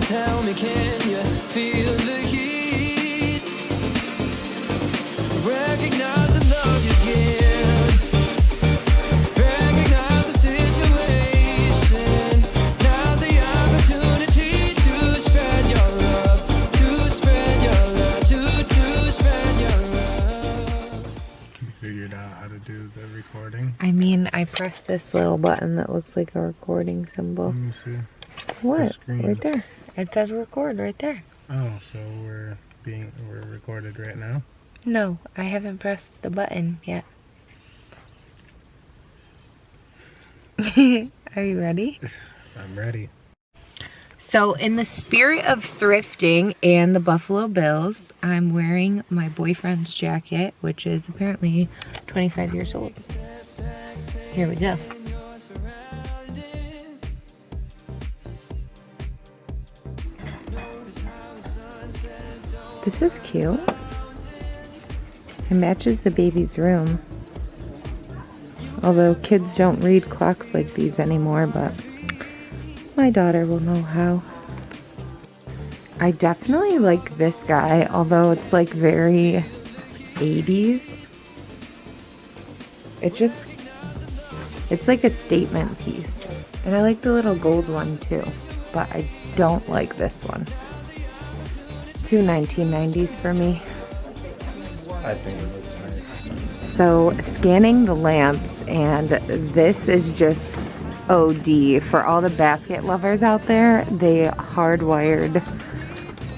Tell me, can you feel the heat? Recognize the love you give. Recognize the situation. Now's the opportunity to spread your love. To spread your love. To spread your love. You figured out how to do the recording? I mean, I pressed this little button that looks like a recording symbol. Let me see. What? Right there. It says record right there. Oh, so we're recorded right now? No, I haven't pressed the button yet. Are you ready? I'm ready. So in the spirit of thrifting and the Buffalo Bills, I'm wearing my boyfriend's jacket, which is apparently 25 years old. Here we go. This is cute. It matches the baby's room. Although kids don't read clocks like these anymore, but my daughter will know how. I definitely like this guy, although it's like very 80s. It's like a statement piece. And I like the little gold one too, but I don't like this one. Too 1990s for me. I think it looks nice. So scanning the lamps, and this is just OD for all the basket lovers out there. They hardwired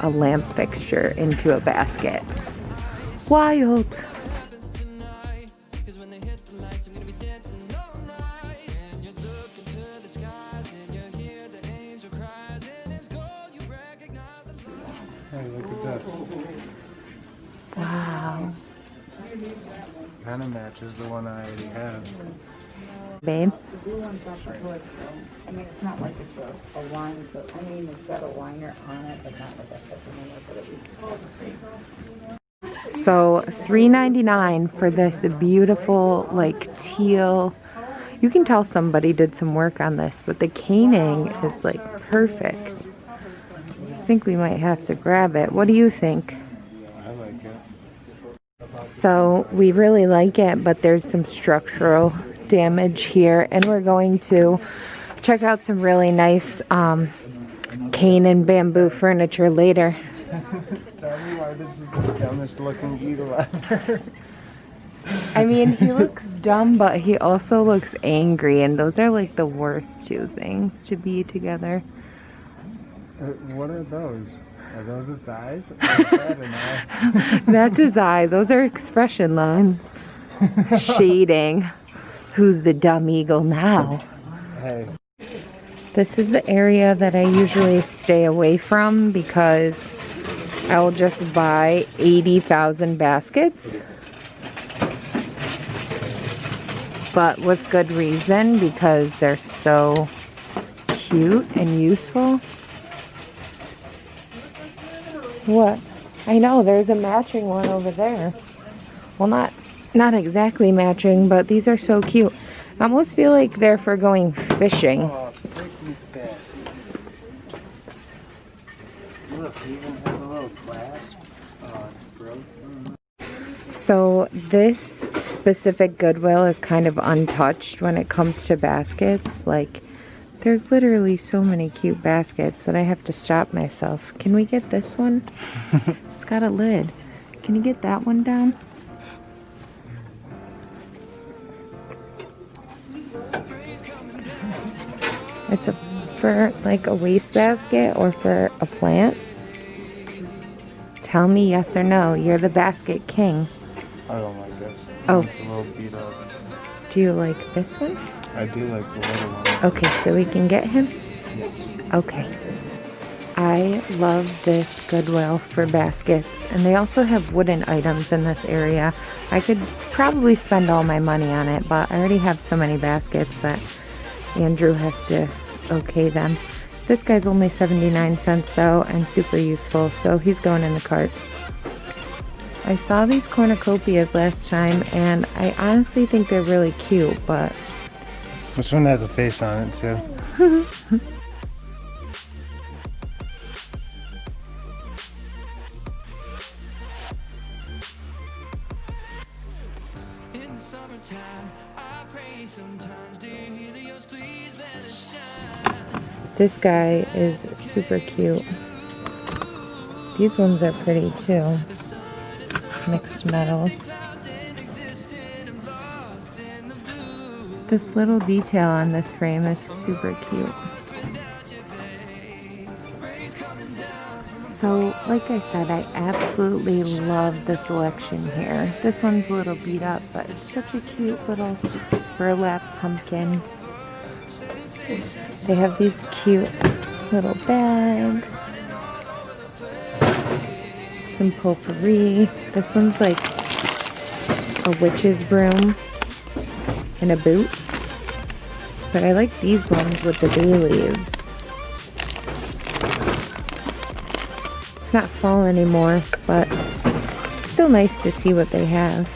a lamp fixture into a basket. Wild. Hey, look at this. Wow. Kind of matches the one I already have. Babe. I mean, it's not like it's a line, but I mean, it's got a liner on it, but not like a but So $3.99 for this beautiful like teal. You can tell somebody did some work on this, but the caning is like perfect. I think we might have to grab it. What do you think? I like it. So we really like it, but there's some structural damage here, and we're going to check out some really nice cane and bamboo furniture later. Tell me why this is the dumbest looking eagle ever. I mean, he looks dumb, but he also looks angry, and those are like the worst two things to be together. What are those? Are those his eyes? Or is that an eye? That's his eye. Those are expression lines. Shading. Who's the dumb eagle now? Hey. This is the area that I usually stay away from because I will just buy 80,000 baskets. But with good reason, because they're so cute and useful. What? I know, there's a matching one over there. Well, not exactly matching, but these are so cute. I almost feel like they're for going fishing. Oh, freaking basket. Look, it even has a little clasp broke. So this specific Goodwill is kind of untouched when it comes to baskets. Like, there's literally so many cute baskets that I have to stop myself. Can we get this one? It's got a lid. Can you get that one down? It's for like a wastebasket or for a plant? Tell me yes or no. You're the basket king. I don't like this. Oh. It's a little beat up. Do you like this one? I do like the little one. Okay, so we can get him? Yes. Okay. I love this Goodwill for baskets. And they also have wooden items in this area. I could probably spend all my money on it, but I already have so many baskets that Andrew has to okay them. This guy's only 79 cents though, and super useful, so he's going in the cart. I saw these cornucopias last time, and I honestly think they're really cute, but... This one has a face on it too. This guy is super cute. These ones are pretty too. Mixed metals. This little detail on this frame is super cute. So, like I said, I absolutely love the selection here. This one's a little beat up, but it's such a cute little burlap pumpkin. They have these cute little bags. Some potpourri. This one's like a witch's broom and a boot. But I like these ones with the bay leaves. It's not fall anymore, but it's still nice to see what they have.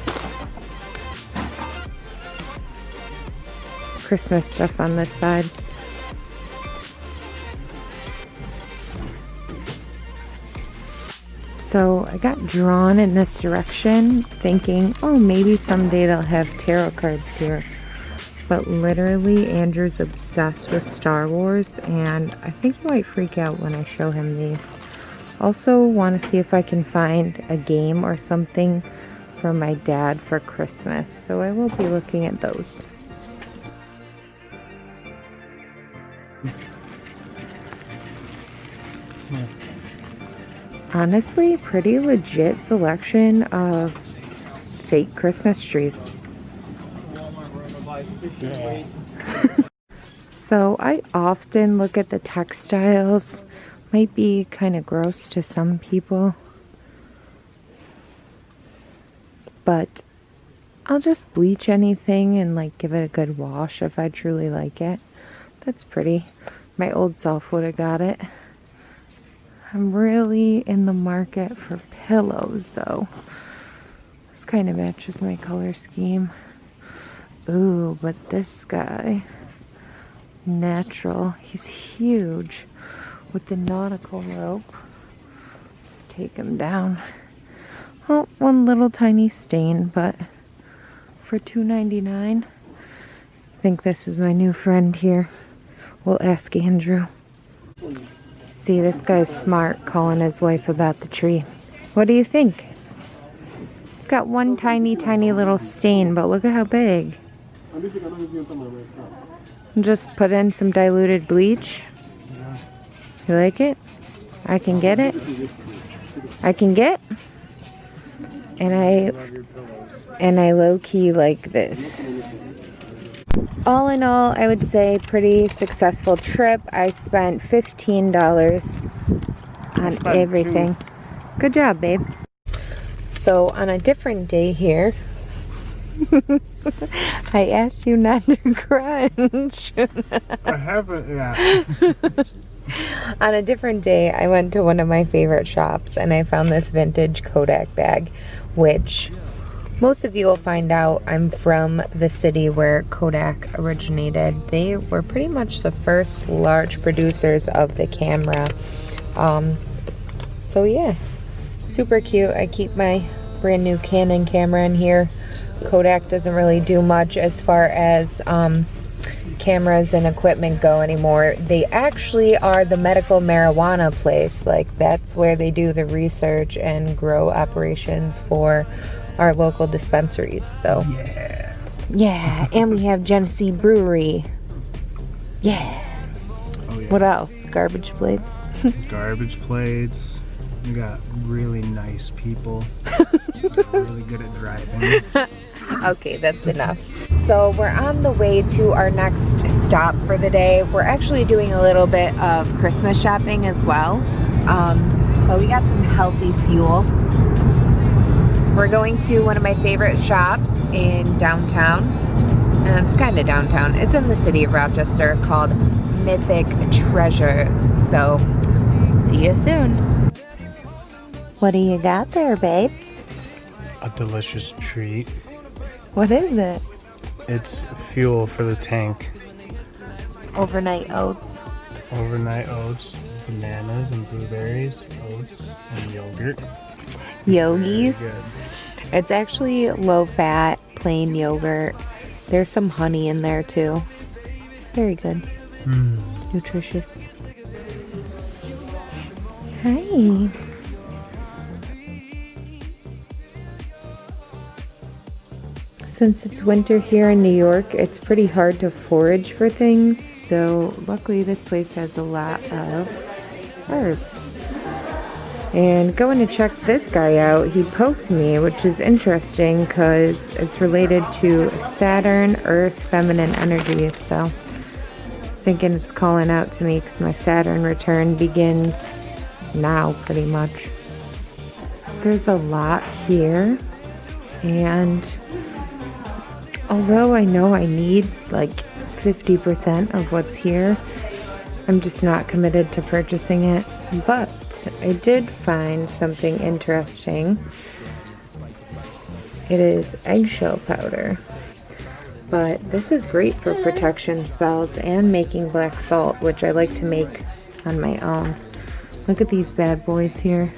Christmas stuff on this side. So I got drawn in this direction thinking, oh, maybe someday they'll have tarot cards here. But literally, Andrew's obsessed with Star Wars, and I think he might freak out when I show him these. Also want to see if I can find a game or something for my dad for Christmas. So I will be looking at those. Honestly, pretty legit selection of fake Christmas trees. So I often look at the textiles. Might be kind of gross to some people, but I'll just bleach anything and like give it a good wash if I truly like it. That's pretty. My old self would have got it. I'm really in the market for pillows though. This kind of matches my color scheme. Ooh, but this guy, natural, he's huge. With the nautical rope. Let's take him down. Oh, one little tiny stain, but for $2.99, I think this is my new friend here. We'll ask Andrew. See, this guy's smart, calling his wife about the tree. What do you think? It's got one tiny, tiny little stain, but look at how big. Just put in some diluted bleach. You like it? I can get it. I can get. And I low-key like this. All in all, I would say pretty successful trip. I spent $15 on everything. Good job, babe. So on a different day here, I asked you not to crunch. I haven't, yeah. On a different day, I went to one of my favorite shops and I found this vintage Kodak bag, which most of you will find out I'm from the city where Kodak originated. They were pretty much the first large producers of the camera. So yeah, super cute. I keep my brand new Canon camera in here. Kodak doesn't really do much as far as cameras and equipment go anymore. They actually are the medical marijuana place. Like, that's where they do the research and grow operations for our local dispensaries. So yeah, and we have Genesee Brewery. Yeah. Oh, yeah. What else? Garbage plates. Garbage plates. We got really nice people. Really good at driving. Okay, that's enough. So we're on the way to our next stop for the day. We're actually doing a little bit of Christmas shopping as well. So we got some healthy fuel. We're going to one of my favorite shops in downtown. And it's kind of downtown. It's in the city of Rochester, called Mythic Treasures. So see you soon. What do you got there, babe? A delicious treat. What is it? It's fuel for the tank. Overnight oats. Overnight oats, bananas and blueberries, oats and yogurt. Yogis. Very good. It's actually low fat, plain yogurt. There's some honey in there too. Very good. Nutritious. Hi. Since it's winter here in New York, it's pretty hard to forage for things. So luckily this place has a lot of herbs. And going to check this guy out, he poked me, which is interesting because it's related to Saturn, Earth, feminine energy. So thinking it's calling out to me because my Saturn return begins now pretty much. There's a lot here, and although I know I need like 50% of what's here, I'm just not committed to purchasing it. But I did find something interesting. It is eggshell powder. But this is great for protection spells and making black salt, which I like to make on my own. Look at these bad boys here.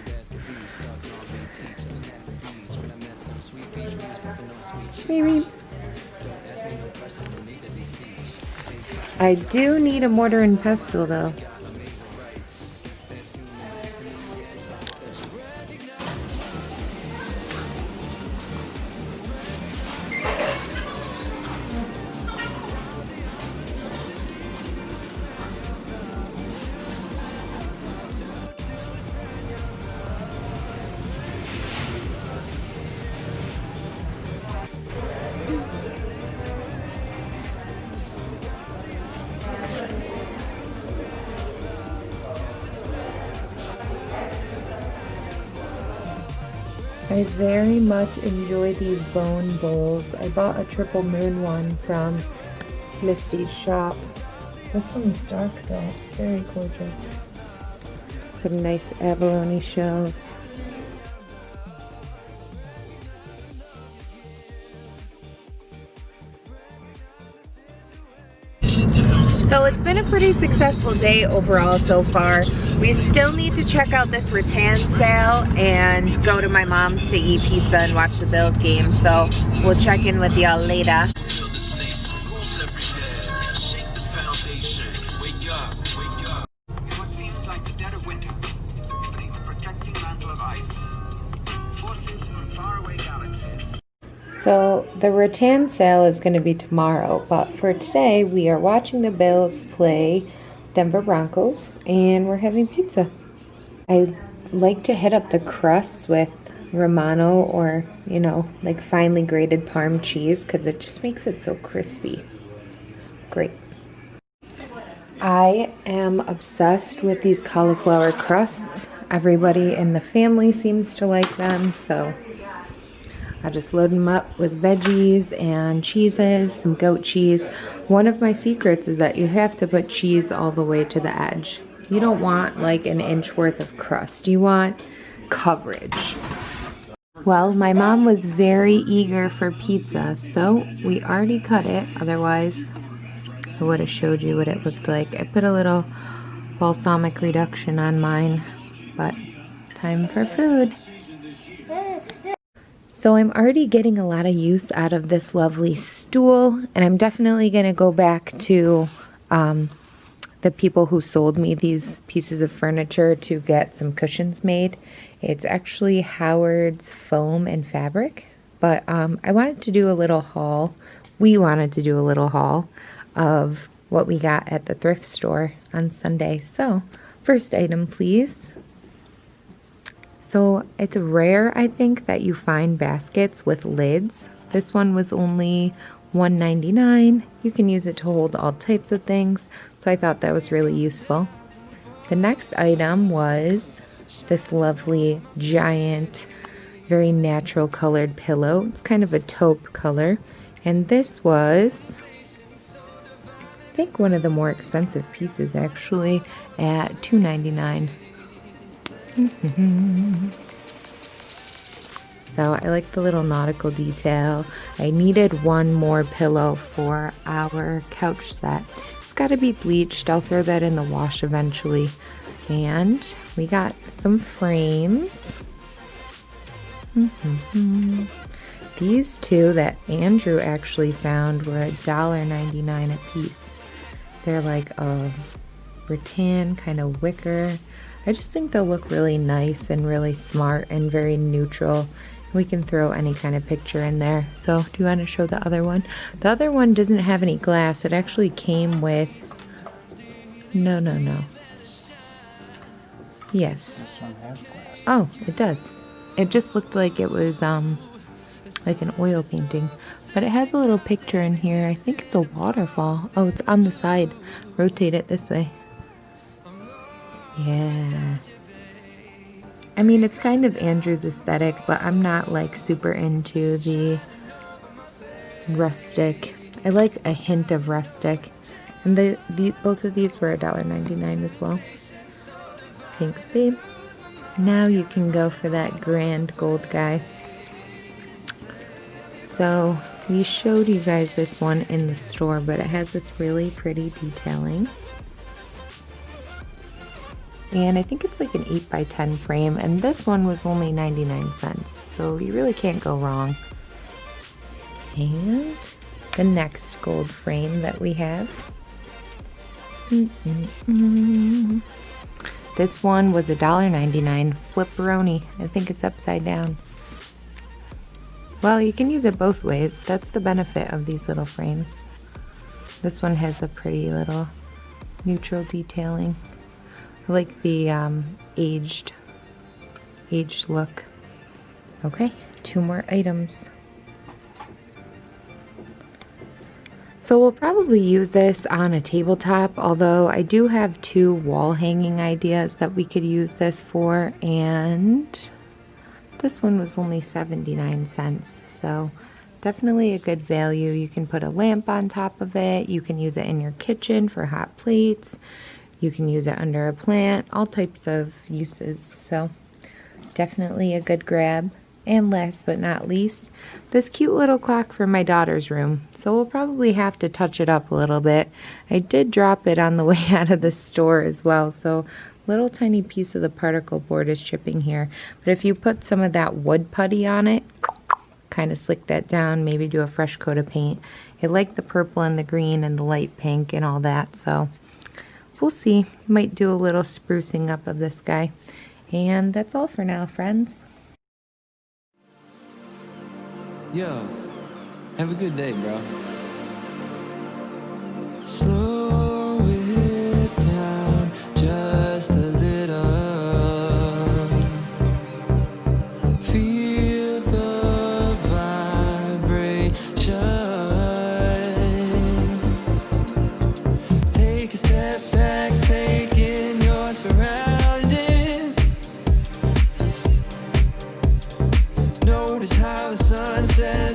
Maybe. I do need a mortar and pestle though. I very much enjoy these bone bowls. I bought a triple moon one from Misty's shop. This one's dark though, very gorgeous. Some nice abalone shells. So it's been a pretty successful day overall so far. We still need to check out this rattan sale and go to my mom's to eat pizza and watch the Bills game. So we'll check in with y'all later. Feel the snakes, rules everywhere. Shake the foundation. Wake up, wake up. In what seems like the dead of winter, beneath the protecting mantle of ice, forces from faraway galaxies. So the rattan sale is going to be tomorrow, but for today we are watching the Bills play Denver Broncos and we're having pizza. I like to hit up the crusts with Romano or, you know, like finely grated Parm cheese because it just makes it so crispy. It's great. I am obsessed with these cauliflower crusts. Everybody in the family seems to like them, so I just load them up with veggies and cheeses, some goat cheese. One of my secrets is that you have to put cheese all the way to the edge. You don't want like an inch worth of crust. You want coverage. Well, my mom was very eager for pizza, so we already cut it. Otherwise, I would have showed you what it looked like. I put a little balsamic reduction on mine, but time for food. So I'm already getting a lot of use out of this lovely stool, and I'm definitely going to go back to the people who sold me these pieces of furniture to get some cushions made. It's actually Howard's Foam and Fabric, but I wanted to do a little haul. We wanted to do a little haul of what we got at the thrift store on Sunday. So first item, please. So it's rare, I think, that you find baskets with lids. This one was only $1.99. You can use it to hold all types of things, so I thought that was really useful. The next item was this lovely, giant, very natural colored pillow. It's kind of a taupe color, and this was, I think, one of the more expensive pieces, actually, at $2.99. So I like the little nautical detail. I needed one more pillow for our couch set. It's got to be bleached. I'll throw that in the wash eventually. And we got some frames. These two that Andrew actually found were $1.99 a piece. They're like a rattan kind of wicker. I just think they'll look really nice and really smart and very neutral. We can throw any kind of picture in there. So do you want to show the other one? The other one doesn't have any glass. It actually came with, no. Yes. This one has glass. Oh, it does. It just looked like it was like an oil painting. But it has a little picture in here. I think it's a waterfall. Oh, it's on the side. Rotate it this way. Yeah. I mean, it's kind of Andrew's aesthetic, but I'm not like super into the rustic. I like a hint of rustic. And both of these were $1.99 as well. Thanks, babe. Now you can go for that grand gold guy. So we showed you guys this one in the store, but it has this really pretty detailing. And I think it's like an 8x10 frame, and this one was only 99 cents. So you really can't go wrong. And the next gold frame that we have. This one was $1.99. Flipperoni. I think it's upside down. Well, you can use it both ways. That's the benefit of these little frames. This one has a pretty little neutral detailing. I like the aged look. Okay, 2 more items. So we'll probably use this on a tabletop, although I do have 2 wall hanging ideas that we could use this for, and this one was only 79 cents, so definitely a good value. You can put a lamp on top of it, you can use it in your kitchen for hot plates, you can use it under a plant, all types of uses, so definitely a good grab. And last but not least, this cute little clock for my daughter's room. So we'll probably have to touch it up a little bit. I did drop it on the way out of the store as well, so little tiny piece of the particle board is chipping here. But if you put some of that wood putty on it, kind of slick that down, maybe do a fresh coat of paint. I like the purple and the green and the light pink and all that, so we'll see. Might do a little sprucing up of this guy. And that's all for now, friends. Yo, have a good day, bro. Slow it down just a little. Feel the vibration. Take a step back, take in your surroundings. Notice how the sun sets